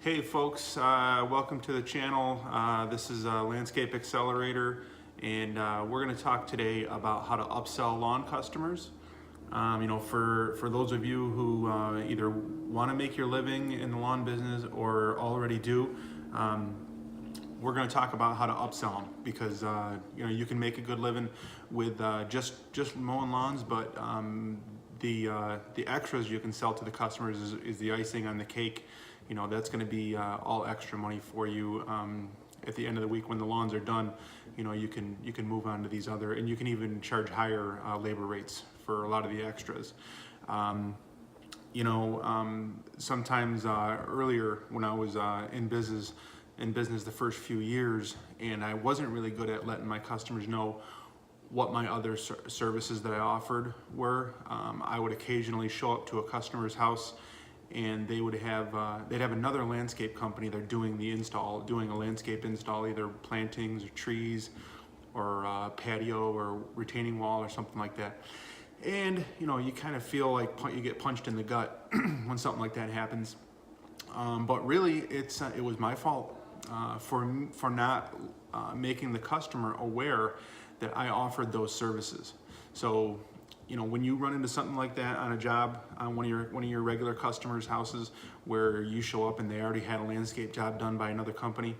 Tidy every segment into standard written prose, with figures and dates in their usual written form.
Hey folks, welcome to the channel. This is Landscape Accelerator, and we're going to talk today about how to upsell lawn customers. For those of you who either want to make your living in the lawn business or already do, we're going to talk about how to upsell them because you can make a good living with just mowing lawns, but the extras you can sell to the customers is the icing on the cake. That's going to be all extra money for you at the end of the week when the lawns are done. You can move on to these other, and you can even charge higher labor rates for a lot of the extras. Sometimes earlier when I was in business the first few years, and I wasn't really good at letting my customers know what my other services that I offered were. I would occasionally show up to a customer's house and they would have they'd have another landscape company. They're doing a landscape install, either plantings or trees or patio or retaining wall or something like that. And you kind of feel like you get punched in the gut when something like that happens. But really, it was my fault for not making the customer aware that I offered those services. So when you run into something like that on a job, on one of your regular customers' houses, where you show up and they already had a landscape job done by another company,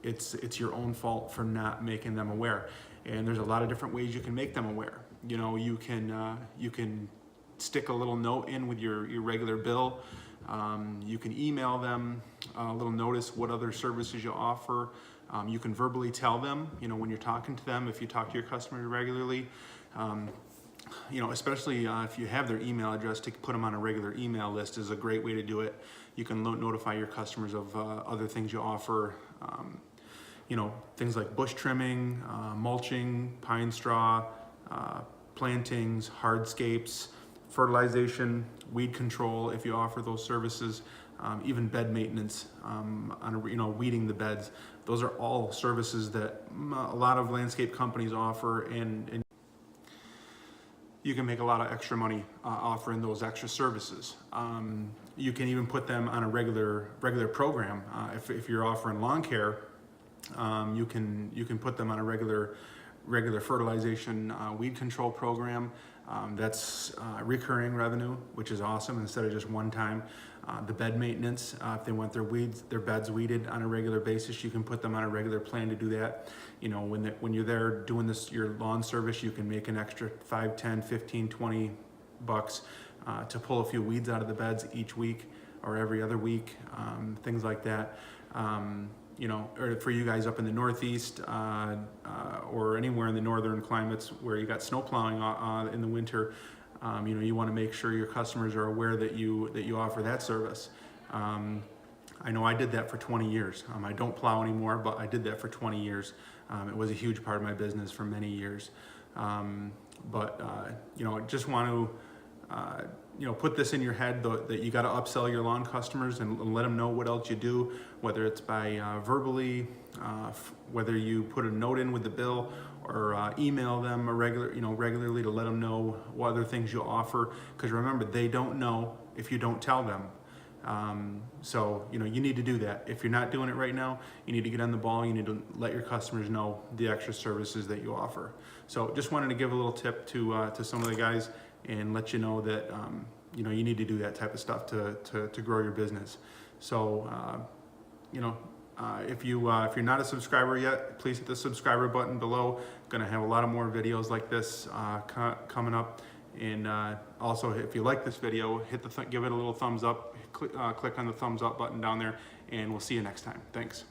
it's your own fault for not making them aware. And there's a lot of different ways you can make them aware. You can stick a little note in with your regular bill. You can email them a little notice what other services you offer. You can verbally tell them, when you're talking to them, if you talk to your customers regularly. Especially if you have their email address, to put them on a regular email list is a great way to do it. You can notify your customers of other things you offer, things like bush trimming, mulching, pine straw, plantings, hardscapes, fertilization, weed control if you offer those services, even bed maintenance, weeding the beds. Those are all services that a lot of landscape companies offer, and you can make a lot of extra money offering those extra services. You can even put them on a regular program. If you're offering lawn care, you can put them on a regular fertilization weed control program. That's recurring revenue, which is awesome, instead of just one time. The bed maintenance, if they want their beds weeded on a regular basis, you can put them on a regular plan to do that. When you're there doing your lawn service, you can make an extra 5, 10, 15, 20 bucks to pull a few weeds out of the beds each week or every other week, things like that. Or for you guys up in the Northeast or anywhere in the northern climates where you got snow plowing in the winter, you want to make sure your customers are aware that you offer that service. I know I did that for 20 years. I don't plow anymore, but I did that for 20 years. It was a huge part of my business for many years. Just want to put this in your head that you got to upsell your lawn customers and let them know what else you do, whether it's by verbally, whether you put a note in with the bill, or email them regularly to let them know what other things you offer. Because remember, they don't know if you don't tell them. You need to do that. If you're not doing it right now, you need to get on the ball. You need to let your customers know the extra services that you offer. So just wanted to give a little tip to some of the guys and let you know that you need to do that type of stuff to grow your business. So if you're not a subscriber yet, please hit the subscriber button below. Gonna have a lot of more videos like this coming up. And also, if you like this video, give it a little thumbs up. Click on the thumbs up button down there, and we'll see you next time. Thanks.